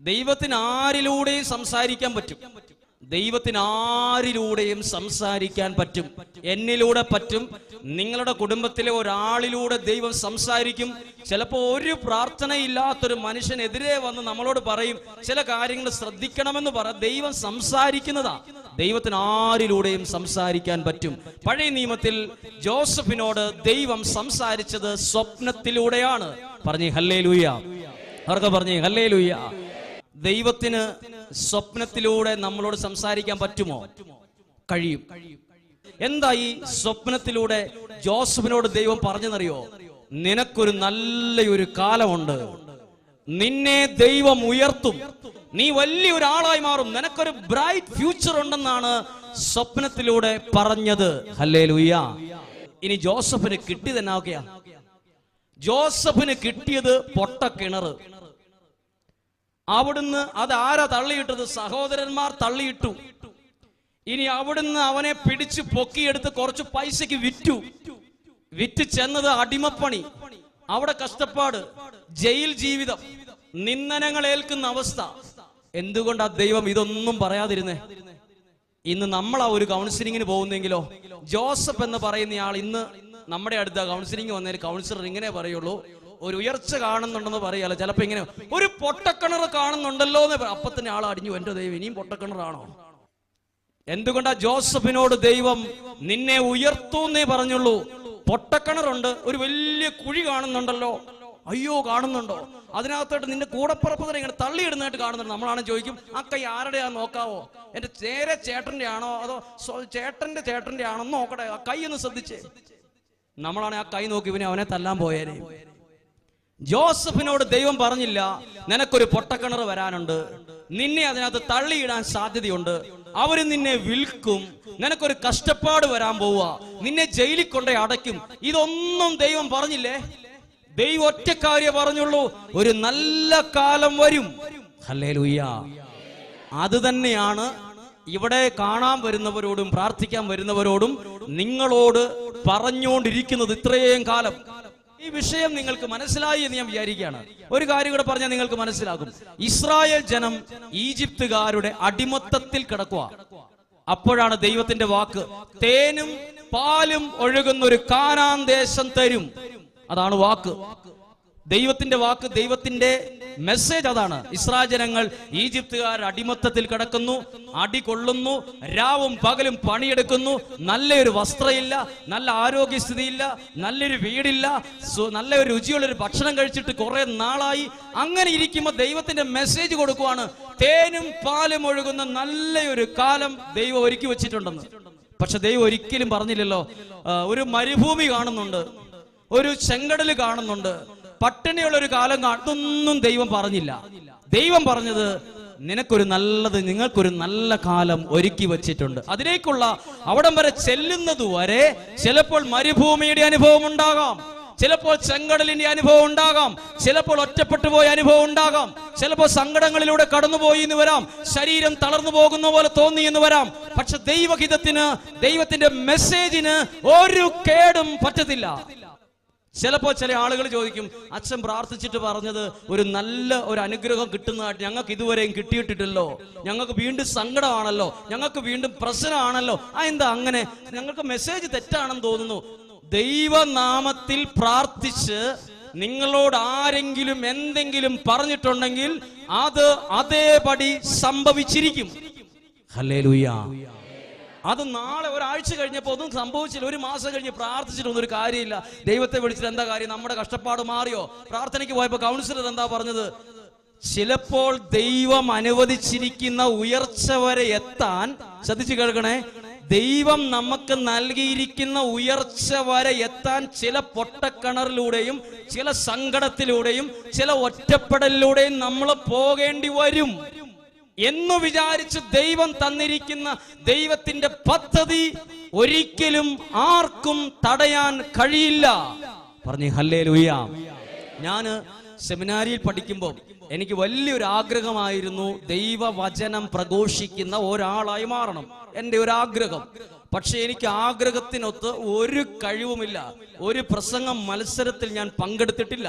ദൈവത്തിന് ആരിലൂടെയും സംസാരിക്കാൻ പറ്റും. ദൈവത്തിന് ആരിലൂടെയും സംസാരിക്കാൻ പറ്റും. എന്നിലൂടെ പറ്റും, നിങ്ങളുടെ കുടുംബത്തിലെ ഒരാളിലൂടെ ദൈവം സംസാരിക്കും. ചിലപ്പോൾ ഒരു പ്രാർത്ഥനയില്ലാത്തൊരു മനുഷ്യനെതിരെ വന്ന് നമ്മളോട് പറയും, ചില കാര്യങ്ങൾ ശ്രദ്ധിക്കണമെന്ന് ദൈവം സംസാരിക്കുന്നതാ. ദൈവത്തിന് ആരിലൂടെയും സംസാരിക്കാൻ പറ്റും. പഴയ നിയമത്തിൽ ജോസഫിനോട് ദൈവം സംസാരിച്ചത് സ്വപ്നത്തിലൂടെയാണ്. പറഞ്ഞേ ഹല്ലേലൂയ. അവർക്ക് പറഞ്ഞേ ഹല്ലേലൂയ. ദൈവത്തിന് സ്വപ്നത്തിലൂടെ നമ്മളോട് സംസാരിക്കാൻ പറ്റുമോ? കഴിയും. എന്താ ഈ സ്വപ്നത്തിലൂടെ ജോസഫിനോട് ദൈവം പറഞ്ഞെന്നറിയോ? നിനക്കൊരു നല്ലൊരു കാലമുണ്ട്, നിന്നെ ദൈവം ഉയർത്തും, നീ വലിയൊരാളായി മാറും, നിനക്കൊരു ബ്രൈറ്റ് ഫ്യൂച്ചർ ഉണ്ടെന്നാണ് സ്വപ്നത്തിലൂടെ പറഞ്ഞത്. ഹല്ലേലൂയ. ഇനി ജോസഫിന് കിട്ടിയത് എന്നാ? ജോസഫിന് കിട്ടിയത് പൊട്ടക്കിണർ. അവിടുന്ന് അത് ആരാ തള്ളിയിട്ടത്? സഹോദരന്മാർ തള്ളിയിട്ടു. ഇനി അവിടുന്ന് അവനെ പിടിച്ച് പൊക്കിയെടുത്ത് കുറച്ച് പൈസക്ക് വിറ്റ് ചെന്നത് അടിമപ്പണി, അവിടെ കഷ്ടപ്പാട്, ജയിൽ ജീവിതം, നിന്ദനങ്ങൾ ഏൽക്കുന്ന അവസ്ഥ. എന്തുകൊണ്ടാ ദൈവം ഇതൊന്നും പറയാതിരുന്നേ? ഇന്ന് നമ്മളാ ഒരു കൗൺസിലിങ്ങിന് പോകുന്നെങ്കിലോ, ജോസഫ് എന്ന് പറയുന്നയാൾ ഇന്ന് നമ്മുടെ അടുത്ത കൗൺസിലിംഗ് വന്നേൽ കൗൺസിലർ ഇങ്ങനെ പറയുള്ളൂ, ഒരു ഉയർച്ച കാണുന്നുണ്ടെന്ന് പറയാലോ. ചിലപ്പോ ഇങ്ങനെ ഒരു പൊട്ടക്കിണർ കാണുന്നുണ്ടല്ലോ എന്ന് അപ്പൊ തന്നെ ആൾ അടിഞ്ഞു, എന്റെ ദൈവം ഇനിയും പൊട്ടക്കിണറാണോ? എന്തുകൊണ്ടാ ജോസഫിനോട് ദൈവം നിന്നെ ഉയർത്തൂന്നേ പറഞ്ഞുള്ളൂ? പൊട്ടക്കിണറുണ്ട്, ഒരു വലിയ കുഴി കാണുന്നുണ്ടല്ലോ, അയ്യോ കാണുന്നുണ്ടോ? അതിനകത്തോട്ട് നിന്റെ കൂടപ്പുറപ്പതിനെ ഇങ്ങനെ തള്ളിയിടുന്നതായിട്ട് കാണുന്നുണ്ട്. നമ്മളാണ് ചോദിക്കും, ആ കൈ ആരുടെയാ നോക്കാവോ? എന്റെ നേരെ ചേട്ടന്റെ ആണോ അതോ ചേട്ടന്റെ ആണോ നോക്കട്ടെ, ആ കൈ ഒന്ന് ശ്രദ്ധിച്ചേ. നമ്മളാണ് ആ കൈ നോക്കി ഇവനെ അവനെ തല്ലാൻ പോയേനെ. ജോസഫിനോട് ദൈവം പറഞ്ഞില്ല, നിനക്കൊരു പൊട്ടക്കിണർ വരാനുണ്ട്, നിന്നെ അതിനകത്ത് തള്ളിയിടാൻ സാധ്യതയുണ്ട്, അവര് നിന്നെ വിൽക്കും, നിനക്കൊരു കഷ്ടപ്പാട് വരാൻ പോവുക, നിന്നെ ജയിലിൽ കൊണ്ടേ അടയ്ക്കും. ഇതൊന്നും ദൈവം പറഞ്ഞില്ലേ? ദൈവം ഒറ്റ കാര്യം പറഞ്ഞുള്ളൂ, ഒരു നല്ല കാലം വരും. ഹല്ലേലൂയ. അത് തന്നെയാണ് ഇവിടെ കാണാൻ വരുന്നവരോടും പ്രാർത്ഥിക്കാൻ വരുന്നവരോടും നിങ്ങളോട് പറഞ്ഞുകൊണ്ടിരിക്കുന്നത് ഇത്രയും കാലം. ഈ വിഷയം നിങ്ങൾക്ക് മനസ്സിലായി എന്ന് ഞാൻ വിചാരിക്കുകയാണ്. ഒരു കാര്യം കൂടെ പറഞ്ഞാൽ നിങ്ങൾക്ക് മനസ്സിലാകും. ഇസ്രായേൽ ജനം ഈജിപ്തുകാരുടെ അടിമത്തത്തിൽ കിടക്കുക. അപ്പോഴാണ് ദൈവത്തിന്റെ വാക്ക്, തേനും പാലും ഒഴുകുന്ന ഒരു കാനാൻ ദേശം തരും. അതാണ് വാക്ക്, ദൈവത്തിന്റെ വാക്ക്, ദൈവത്തിന്റെ മെസ്സേജ് അതാണ്. ഇസ്രായേൽ ജനങ്ങൾ ഈജിപ്തുകാരുടെ അടിമത്തത്തിൽ കിടക്കുന്നു, അടി കൊള്ളുന്നു, രാവും പകലും പണിയെടുക്കുന്നു, നല്ലൊരു വസ്ത്രമില്ല, നല്ല ആരോഗ്യസ്ഥിതിയില്ല, നല്ലൊരു വീടില്ല, നല്ലൊരു രുചിയുള്ളൊരു ഭക്ഷണം കഴിച്ചിട്ട് കുറെ നാളായി. അങ്ങനെ ഇരിക്കുമ്പോൾ ദൈവത്തിന്റെ മെസ്സേജ് കൊടുക്കുവാണ്, തേനും പാലും ഒഴുകുന്ന നല്ലൊരു കാലം ദൈവം ഒരുക്കി വെച്ചിട്ടുണ്ടെന്ന്. പക്ഷെ ദൈവം ഒരിക്കലും പറഞ്ഞില്ലല്ലോ, ഒരു മരുഭൂമി കാണുന്നുണ്ട്, ഒരു ചെങ്കടൽ കാണുന്നുണ്ട്, പട്ടിണിയുള്ള ഒരു കാലം ഇതൊന്നും ദൈവം പറഞ്ഞില്ല. ദൈവം പറഞ്ഞത്, നിങ്ങൾക്കൊരു നല്ല കാലം ഒരുക്കി വച്ചിട്ടുണ്ട്. അതിലേക്കുള്ള അവിടം വരെ ചെല്ലുന്നത് വരെ ചിലപ്പോൾ മരുഭൂമിയുടെ അനുഭവം ഉണ്ടാകാം, ചിലപ്പോൾ ചെങ്കടലിന്റെ അനുഭവം ഉണ്ടാകാം, ചിലപ്പോൾ ഒറ്റപ്പെട്ടു പോയ അനുഭവം ഉണ്ടാകാം, ചിലപ്പോൾ സങ്കടങ്ങളിലൂടെ കടന്നുപോയി എന്ന് വരാം, ശരീരം തളർന്നു പോകുന്ന പോലെ തോന്നി എന്ന് വരാം. പക്ഷെ ദൈവഹിതത്തിന്, ദൈവത്തിന്റെ മെസ്സേജിന് ഒരു കേടും പറ്റത്തില്ല. ചിലപ്പോൾ ചില ആളുകൾ ചോദിക്കും, അച്ഛൻ പ്രാർത്ഥിച്ചിട്ട് പറഞ്ഞത് ഒരു അനുഗ്രഹം കിട്ടുന്നതായിട്ട് ഞങ്ങൾക്ക് ഇതുവരെയും കിട്ടിയിട്ടില്ലല്ലോ, ഞങ്ങൾക്ക് വീണ്ടും സങ്കടമാണല്ലോ, ഞങ്ങൾക്ക് വീണ്ടും പ്രശ്നമാണല്ലോ, എന്താ അങ്ങനെ? ഞങ്ങൾക്ക് മെസ്സേജ് തെറ്റാണെന്ന് തോന്നുന്നു. ദൈവനാമത്തിൽ പ്രാർത്ഥിച്ച് നിങ്ങളോട് ആരെങ്കിലും എന്തെങ്കിലും പറഞ്ഞിട്ടുണ്ടെങ്കിൽ അത് അതേപടി സംഭവിച്ചിരിക്കും. ഹല്ലേലൂയ. അത് നാളെ ഒരാഴ്ച കഴിഞ്ഞപ്പോൾ ഒന്നും സംഭവിച്ചില്ല, ഒരു മാസം കഴിഞ്ഞ് പ്രാർത്ഥിച്ചിട്ടൊന്നും ഒരു കാര്യമില്ല. ദൈവത്തെ വിളിച്ചിട്ട് എന്താ കാര്യം? നമ്മുടെ കഷ്ടപ്പാട് മാറിയോ? പ്രാർത്ഥനയ്ക്ക് പോയപ്പോൾ കൗൺസിലർ എന്താ പറഞ്ഞത്? ചിലപ്പോൾ ദൈവം അനുവദിച്ചിരിക്കുന്ന ഉയർച്ച വരെ എത്താൻ, ശ്രദ്ധിച്ചു കേൾക്കണേ, ദൈവം നമുക്ക് നൽകിയിരിക്കുന്ന ഉയർച്ച വരെ എത്താൻ ചില പൊട്ടക്കിണറിലൂടെയും ചില സങ്കടത്തിലൂടെയും ചില ഒറ്റപ്പെടലിലൂടെയും നമ്മൾ പോകേണ്ടി വരും എന്ന് വിചാരിച്ച് ദൈവം തന്നിരിക്കുന്ന ദൈവത്തിന്റെ പദ്ധതി ഒരിക്കലും ആർക്കും തടയാൻ കഴിയില്ല. പറഞ്ഞേ ഹല്ലേലൂയ. ഞാൻ സെമിനാരിയിൽ പഠിക്കുമ്പോൾ എനിക്ക് വലിയൊരു ആഗ്രഹമായിരുന്നു ദൈവവചനം പ്രഘോഷിക്കുന്ന ഒരാളായി മാറണം, എൻ്റെ ഒരു ആഗ്രഹം. പക്ഷെ എനിക്ക് ആഗ്രഹത്തിനൊത്ത് ഒരു കഴിവുമില്ല. ഒരു പ്രസംഗം മത്സരത്തിൽ ഞാൻ പങ്കെടുത്തിട്ടില്ല,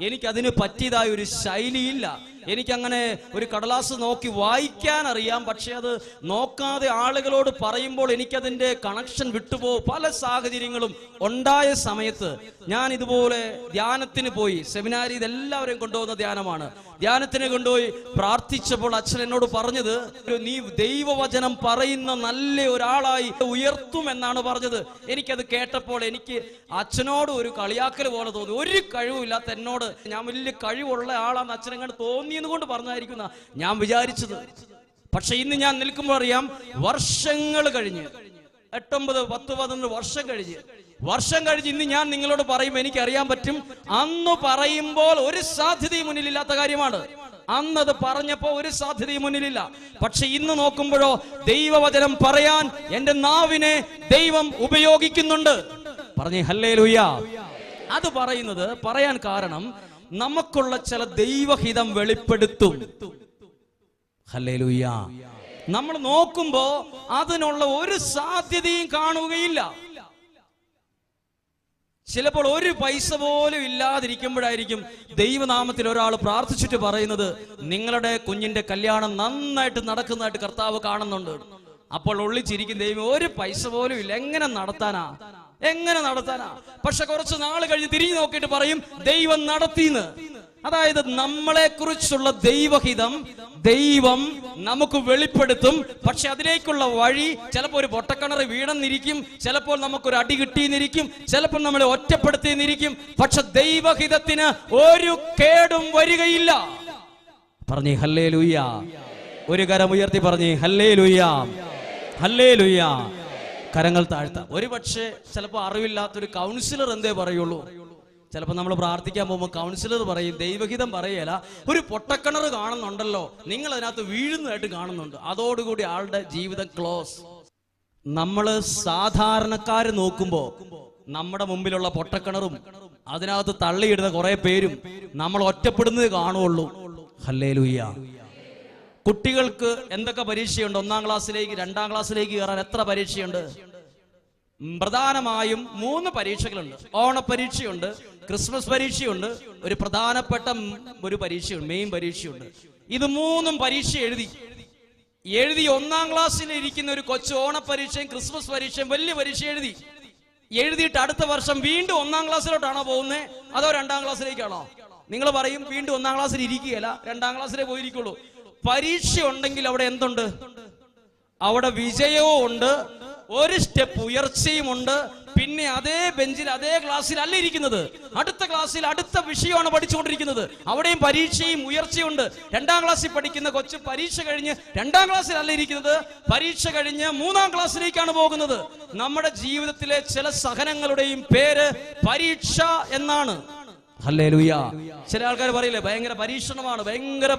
എനിക്കതിന് പറ്റിയതായ ഒരു ശൈലിയില്ല. എനിക്കങ്ങനെ ഒരു കടലാസ് നോക്കി വായിക്കാൻ അറിയാം, പക്ഷെ അത് നോക്കാതെ ആളുകളോട് പറയുമ്പോൾ എനിക്കതിൻ്റെ കണക്ഷൻ വിട്ടുപോകും. പല സാഹചര്യങ്ങളും ഉണ്ടായ സമയത്ത് ഞാൻ ഇതുപോലെ ധ്യാനത്തിന് പോയി. സെമിനാരി ഇതെല്ലാവരെയും കൊണ്ടുപോകുന്ന ധ്യാനമാണ്. ധ്യാനത്തിന് കൊണ്ടുപോയി പ്രാർത്ഥിച്ചപ്പോൾ അച്ഛൻ എന്നോട് പറഞ്ഞത്, നീ ദൈവവചനം പറയുന്ന നല്ല ഒരാളായി ഉയർത്തും എന്നാണ് പറഞ്ഞത്. എനിക്കത് കേട്ടപ്പോൾ എനിക്ക് അച്ഛനോട് ഒരു കളിയാക്കൽ പോലെ തോന്നി. ഒരു കഴിവില്ലാത്ത എന്നോട് ഞാൻ വലിയ കഴിവുള്ള ആളാന്ന് അച്ഛൻ എങ്ങനെ തോന്നിയെന്ന് കൊണ്ട് പറഞ്ഞായിരിക്കുന്ന ഞാൻ വിചാരിച്ചത്. പക്ഷെ ഇന്ന് ഞാൻ നിൽക്കുമ്പോൾ അറിയാം, വർഷങ്ങൾ കഴിഞ്ഞ് 8, 9, 10, 11 വർഷം കഴിഞ്ഞ് ഇന്ന് ഞാൻ നിങ്ങളോട് പറയും, എനിക്കറിയാൻ പറ്റും അന്ന് പറയുമ്പോൾ ഒരു സാധ്യതയും മുന്നിലില്ലാത്ത കാര്യമാണ്. അന്നത് പറഞ്ഞപ്പോ ഒരു സാധ്യതയും മുന്നിലില്ല. പക്ഷെ ഇന്ന് നോക്കുമ്പോഴോ ദൈവവചനം പറയാൻ എന്റെ നാവിനെ ദൈവം ഉപയോഗിക്കുന്നുണ്ട്. പറഞ്ഞേ ഹല്ലേലൂയ. അത് പറയാൻ കാരണം നമുക്കുള്ള ചില ദൈവഹിതം വെളിപ്പെടുത്തും. ഹല്ലേലൂയ. നമ്മൾ നോക്കുമ്പോ അതിനുള്ള ഒരു സാധ്യതയും കാണുകയില്ല. ചിലപ്പോൾ ഒരു പൈസ പോലും ഇല്ലാതിരിക്കുമ്പോഴായിരിക്കും ദൈവനാമത്തിൽ ഒരാൾ പ്രാർത്ഥിച്ചിട്ട് പറയുന്നത്, നിങ്ങളുടെ കുഞ്ഞിന്റെ കല്യാണം നന്നായിട്ട് നടക്കുന്നതായിട്ട് കർത്താവ് കാണുന്നുണ്ട്. അപ്പോൾ ഉള്ളിച്ചിരിക്കും, ദൈവം ഒരു പൈസ പോലും ഇല്ല, എങ്ങനെ നടത്താനാ. പക്ഷെ കുറച്ച് നാൾ കഴിഞ്ഞ് തിരിഞ്ഞു നോക്കിയിട്ട് പറയും ദൈവം നടത്തിന്ന്. അതായത് നമ്മളെ കുറിച്ചുള്ള ദൈവഹിതം ദൈവം നമുക്ക് വെളിപ്പെടുത്തും. പക്ഷെ അതിലേക്കുള്ള വഴി ചിലപ്പോൾ ഒരു പൊട്ടക്കിണർ വീണെന്നിരിക്കും, ചിലപ്പോൾ നമുക്കൊരു അടി കിട്ടിയെന്നിരിക്കും, ചിലപ്പോൾ നമ്മളെ ഒറ്റപ്പെടുത്തിയെന്നിരിക്കും. പക്ഷെ ദൈവഹിതത്തിന് ഒരു കേടും വരികയില്ല. പറഞ്ഞേ ഹല്ലേലൂയ. ഒരു കരം ഉയർത്തി പറഞ്ഞേ ഹല്ലേലൂയ, ഹല്ലേലൂയ. കരങ്ങൾ താഴ്ത്താം. ഒരു പക്ഷേ ചിലപ്പോൾ അറിവില്ലാത്തൊരു കൗൺസിലർ എന്തേ പറയുള്ളൂ. ചിലപ്പോൾ നമ്മൾ പ്രാർത്ഥിക്കാൻ പോകുമ്പോൾ കൗൺസിലർ പറയും, ദൈവഹിതം പറയല, ഒരു പൊട്ടക്കിണർ കാണുന്നുണ്ടല്ലോ, നിങ്ങൾ അതിനകത്ത് വീഴുന്നതായിട്ട് കാണുന്നുണ്ട്. അതോടുകൂടി ആളുടെ ജീവിതം ക്ലോസ്. നമ്മൾ സാധാരണക്കാര് നോക്കുമ്പോൾ നമ്മുടെ മുമ്പിലുള്ള പൊട്ടക്കിണറും അതിനകത്ത് തള്ളിയിടുന്ന കുറെ പേരും നമ്മൾ ഒറ്റപ്പെടുന്നത് കാണുള്ളൂ. ഹല്ലേലൂയ. കുട്ടികൾക്ക് എന്തൊക്കെ പരീക്ഷയുണ്ട്? 1-ാം ക്ലാസ്സിലേക്ക് 2-ാം ക്ലാസ്സിലേക്ക് കയറാൻ എത്ര പരീക്ഷയുണ്ട്? പ്രധാനമായും 3 പരീക്ഷകളുണ്ട്. ഓണപരീക്ഷയുണ്ട്, ക്രിസ്മസ് പരീക്ഷയുണ്ട്, ഒരു പ്രധാനപ്പെട്ട ഒരു പരീക്ഷയുണ്ട്, മെയിൻ പരീക്ഷയുണ്ട്. ഇത് 3 പരീക്ഷ എഴുതി 1-ാം ക്ലാസ്സിൽ ഇരിക്കുന്ന ഒരു കൊച്ചു ഓണപരീക്ഷയും ക്രിസ്മസ് പരീക്ഷയും വലിയ പരീക്ഷ എഴുതിയിട്ട് അടുത്ത വർഷം വീണ്ടും 1-ാം ക്ലാസ്സിലോട്ടാണോ പോകുന്നത്, അതോ 2-ാം ക്ലാസ്സിലേക്കാണോ? നിങ്ങൾ പറയും വീണ്ടും 1-ാം ക്ലാസ്സിൽ ഇരിക്കുകയല്ല, 2-ാം ക്ലാസ്സിലേ പോയിരിക്കുള്ളൂ. പരീക്ഷ ഉണ്ടെങ്കിൽ അവിടെ എന്തുണ്ട്? അവിടെ വിജയവും ഉണ്ട്, ഒരു സ്റ്റെപ്പ് ഉയർച്ചയും ഉണ്ട്. പിന്നെ അതേ ബെഞ്ചിൽ അതേ ക്ലാസ്സിൽ അല്ല ഇരിക്കുന്നത്, അടുത്ത ക്ലാസ്സിൽ അടുത്ത വിഷയമാണ് പഠിച്ചുകൊണ്ടിരിക്കുന്നത്. അവിടെയും പരീക്ഷയും ഉയർച്ചയും ഉണ്ട്. 2-ാം ക്ലാസ്സിൽ പഠിക്കുന്ന കൊച്ചു പരീക്ഷ കഴിഞ്ഞ് 2-ാം ക്ലാസ്സിൽ അല്ല ഇരിക്കുന്നത്, പരീക്ഷ കഴിഞ്ഞ് 3-ാം ക്ലാസ്സിലേക്കാണ് പോകുന്നത്. നമ്മുടെ ജീവിതത്തിലെ ചില സഹനങ്ങളുടെയും പേര് പരീക്ഷ എന്നാണ്. ഹല്ലേലൂയ. ചില ആൾക്കാർ പറയില്ലേ, ഭയങ്കര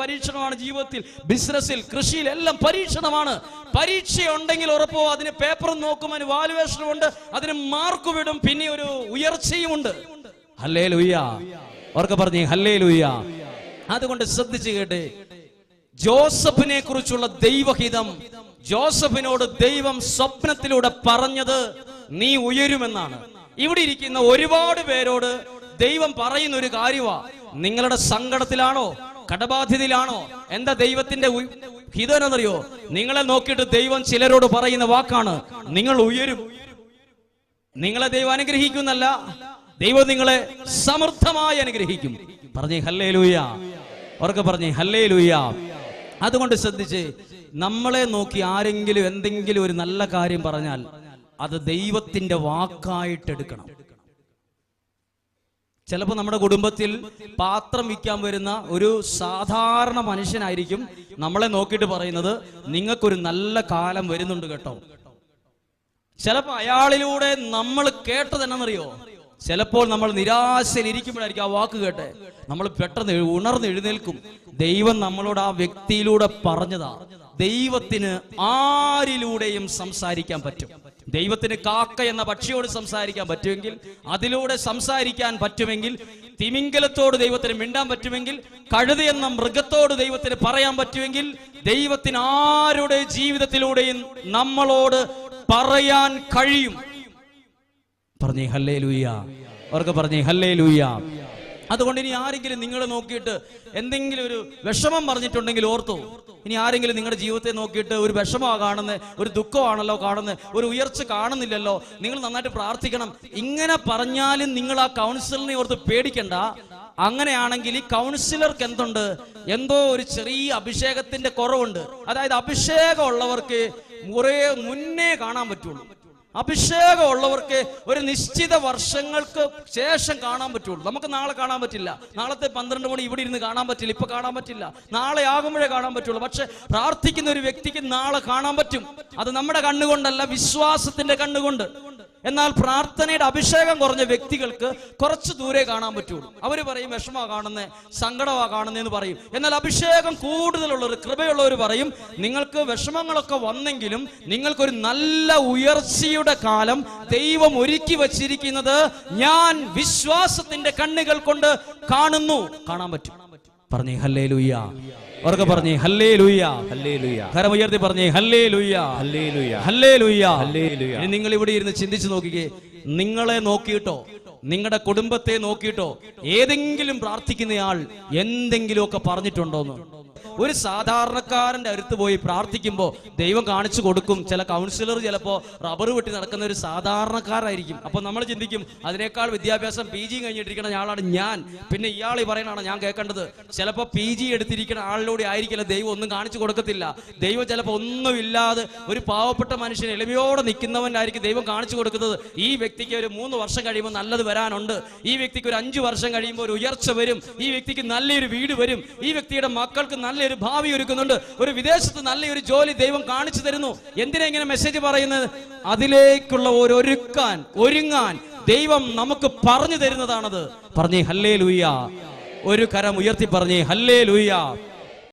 പരീക്ഷണമാണ് ജീവിതത്തിൽ, ബിസിനസ്സിൽ, കൃഷിയിൽ എല്ലാം പരീക്ഷണമാണ്. പരീക്ഷ ഉണ്ടെങ്കിൽ ഉറപ്പോ അതിന് പേപ്പറും നോക്കും, അതിന് വാലുവേഷനും ഉണ്ട്, അതിന് മാർക്ക് വിടും, പിന്നെ ഒരു ഉയർച്ചയും ഉണ്ട്. ഹല്ലേലൂയ. അവർക്ക് പറഞ്ഞേ ഹല്ലേലൂയ. അതുകൊണ്ട് ശ്രദ്ധിച്ചു കേട്ടെ, ജോസഫിനെ കുറിച്ചുള്ള ദൈവഹിതം, ജോസഫിനോട് ദൈവം സ്വപ്നത്തിലൂടെ പറഞ്ഞത് നീ ഉയരുമെന്നാണ്. ഇവിടെ ഇരിക്കുന്ന ഒരുപാട് പേരോട് ദൈവം പറയുന്ന ഒരു കാര്യമാ. നിങ്ങളുടെ സങ്കടത്തിലാണോ, കടബാധ്യതയിലാണോ, എന്താ ദൈവത്തിന്റെ ഹിതം എന്നറിയോ? നിങ്ങളെ നോക്കിയിട്ട് ദൈവം ചിലരോട് പറയുന്ന വാക്കാണ്, നിങ്ങൾ ഉയരും. നിങ്ങളെ ദൈവം അനുഗ്രഹിക്കുന്നല്ല, ദൈവം നിങ്ങളെ സമൃദ്ധമായി അനുഗ്രഹിക്കും. പറഞ്ഞേ ഹല്ലേലൂയ. അവർക്ക് പറഞ്ഞേ ഹല്ലേലൂയ. അതുകൊണ്ട് ശ്രദ്ധിച്ച്, നമ്മളെ നോക്കി ആരെങ്കിലും എന്തെങ്കിലും ഒരു നല്ല കാര്യം പറഞ്ഞാൽ അത് ദൈവത്തിന്റെ വാക്കായിട്ടെടുക്കണം. ചിലപ്പോൾ നമ്മുടെ കുടുംബത്തിൽ പാത്രം വിൽക്കാൻ വരുന്ന ഒരു സാധാരണ മനുഷ്യനായിരിക്കും നമ്മളെ നോക്കിയിട്ട് പറയുന്നത്, നിങ്ങൾക്കൊരു നല്ല കാലം വരുന്നുണ്ട് കേട്ടോ. ചിലപ്പോൾ അയാളിലൂടെ നമ്മൾ കേട്ടത് എന്നറിയോ? ചിലപ്പോൾ നമ്മൾ നിരാശയിൽ ഇരിക്കുമ്പോഴായിരിക്കും ആ വാക്ക് കേട്ടെ നമ്മൾ പെട്ടെന്ന് ഉണർന്ന് എഴുന്നേൽക്കും. ദൈവം നമ്മളോട് ആ വ്യക്തിയിലൂടെ പറഞ്ഞതാ. ദൈവത്തിന് ആരിലൂടെയും സംസാരിക്കാൻ പറ്റും. ദൈവത്തിന് കാക്ക എന്ന പക്ഷിയോട് സംസാരിക്കാൻ പറ്റുമെങ്കിൽ, അതിലൂടെ സംസാരിക്കാൻ പറ്റുമെങ്കിൽ, തിമിംഗലത്തോട് ദൈവത്തിന് മിണ്ടാൻ പറ്റുമെങ്കിൽ, കഴുത എന്ന മൃഗത്തോട് ദൈവത്തിന് പറയാൻ പറ്റുമെങ്കിൽ, ദൈവത്തിന് ആരുടെ ജീവിതത്തിലൂടെയും നമ്മളോട് പറയാൻ കഴിയും. പറഞ്ഞേ ഹല്ലേലൂയ. അവർക്ക് പറഞ്ഞേ ഹല്ലേലൂയ. അതുകൊണ്ട് ഇനി ആരെങ്കിലും നിങ്ങളെ നോക്കിയിട്ട് എന്തെങ്കിലും ഒരു വിഷമം പറഞ്ഞിട്ടുണ്ടെങ്കിൽ ഓർത്തോ, ഇനി ആരെങ്കിലും നിങ്ങളുടെ ജീവിതത്തെ നോക്കിയിട്ട് ഒരു വിഷമമാണ് കാണുന്നത്, ഒരു ദുഃഖമാണല്ലോ കാണുന്നത്, ഒരു ഉയർച്ച കാണുന്നില്ലല്ലോ, നിങ്ങൾ നന്നായിട്ട് പ്രാർത്ഥിക്കണം. ഇങ്ങനെ പറഞ്ഞാലും നിങ്ങൾ ആ കൗൺസിലറിനെ ഓർത്ത് പേടിക്കണ്ട. അങ്ങനെയാണെങ്കിൽ ഈ കൗൺസിലർക്ക് എന്തുണ്ട്, എന്തോ ഒരു ചെറിയ അഭിഷേകത്തിന്റെ കുറവുണ്ട്. അതായത് അഭിഷേകം ഉള്ളവർക്ക് മുന്നേ കാണാൻ പറ്റുള്ളൂ. അഭിഷേകം ഉള്ളവർക്ക് ഒരു നിശ്ചിത വർഷങ്ങൾക്ക് ശേഷം കാണാൻ പറ്റുള്ളൂ. നമുക്ക് നാളെ കാണാൻ പറ്റില്ല, നാളത്തെ 12 മണി ഇവിടെ ഇരുന്ന് കാണാൻ പറ്റില്ല, ഇപ്പൊ കാണാൻ പറ്റില്ല, നാളെ ആകുമ്പോഴേ കാണാൻ പറ്റുള്ളൂ. പക്ഷെ പ്രാർത്ഥിക്കുന്ന ഒരു വ്യക്തിക്ക് നാളെ കാണാൻ പറ്റും. അത് നമ്മുടെ കണ്ണുകൊണ്ടല്ല, വിശ്വാസത്തിന്റെ കണ്ണുകൊണ്ട്. എന്നാൽ പ്രാർത്ഥനയുടെ അഭിഷേകം കുറഞ്ഞ വ്യക്തികൾക്ക് കുറച്ച് ദൂരെ കാണാൻ പറ്റുള്ളൂ. അവർ പറയും വിഷമമാണ് കാണുന്നത്, സങ്കടമാണ് കാണുന്നതെന്ന് പറയും. എന്നാൽ അഭിഷേകം കൂടുതലുള്ളവർ, കൃപയുള്ളവർ പറയും നിങ്ങൾക്ക് വിഷമങ്ങളൊക്കെ വന്നെങ്കിലും നിങ്ങൾക്കൊരു നല്ല ഉയർച്ചയുടെ കാലം ദൈവം ഒരുക്കി വച്ചിരിക്കുന്നത് ഞാൻ വിശ്വാസത്തിന്റെ കണ്ണുകൾ കൊണ്ട് കാണുന്നു. കാണാൻ പറ്റും. പറഞ്ഞേ ഹല്ലേലൂയ. അവർക്ക് പറഞ്ഞേ ഹല്ലേലൂയ. ഹല്ലേലൂയ. കരം ഉയർത്തി പറഞ്ഞേ ഹല്ലേലൂയ. ഹല്ലേലൂയ. ഹല്ലേലൂയ. ഹല്ലേലൂയ. ഇനി നിങ്ങൾ ഇവിടെ ഇരുന്ന് ചിന്തിച്ചു നോക്കിക്കേ, നിങ്ങളെ നോക്കിയിട്ടോ നിങ്ങളുടെ കുടുംബത്തെ നോക്കിയിട്ടോ ഏതെങ്കിലും പ്രാർത്ഥിക്കുന്നയാൾ എന്തെങ്കിലുമൊക്കെ പറഞ്ഞിട്ടുണ്ടോന്ന്? ഒരു സാധാരണക്കാരന്റെ അടുത്ത് പോയി പ്രാർത്ഥിക്കുമ്പോൾ ദൈവം കാണിച്ചു കൊടുക്കും. ചില കൗൺസിലർ ചിലപ്പോൾ റബ്ബർ വെട്ടി നടക്കുന്ന ഒരു സാധാരണക്കാരായിരിക്കും. അപ്പൊ നമ്മൾ ചിന്തിക്കും അതിനേക്കാൾ വിദ്യാഭ്യാസം PG കഴിഞ്ഞിട്ടിരിക്കുന്ന ആളാണ് ഞാൻ, പിന്നെ ഇയാൾ ഈ പറയണാണ് ഞാൻ കേൾക്കേണ്ടത്. ചിലപ്പോൾ PG എടുത്തിരിക്കുന്ന ആളിലൂടെ ആയിരിക്കില്ല ദൈവം ഒന്നും കാണിച്ചു കൊടുക്കത്തില്ല. ദൈവം ചിലപ്പോൾ ഒന്നുമില്ലാതെ ഒരു പാവപ്പെട്ട മനുഷ്യൻ എളിമയോടെ നിൽക്കുന്നവനായിരിക്കും ദൈവം കാണിച്ചു കൊടുക്കുന്നത്. ഈ വ്യക്തിക്ക് ഒരു 3 വർഷം കഴിയുമ്പോൾ നല്ലത് വരാനുണ്ട്, ഈ വ്യക്തിക്ക് ഒരു 5 വർഷം കഴിയുമ്പോൾ ഒരു ഉയർച്ച വരും, ഈ വ്യക്തിക്ക് നല്ലൊരു വീട് വരും, ഈ വ്യക്തിയുടെ മക്കൾക്ക് നല്ലൊരു ഭാവി ഒരുക്കുന്നുണ്ട്, ഒരു വിദേശത്ത് നല്ലൊരു ജോലി ദൈവം കാണിച്ചു തരുന്നു. എന്തിനാ ഇങ്ങനെ മെസ്സേജ് പറയുന്നത്? അതിലേക്കുള്ള ഒരുങ്ങാൻ ദൈവം നമുക്ക് പറഞ്ഞു തരുന്നതാണത്. പറഞ്ഞേ ഹല്ലേലൂയ. ഒരു കരം ഉയർത്തി പറഞ്ഞേ ഹല്ലേലൂയ.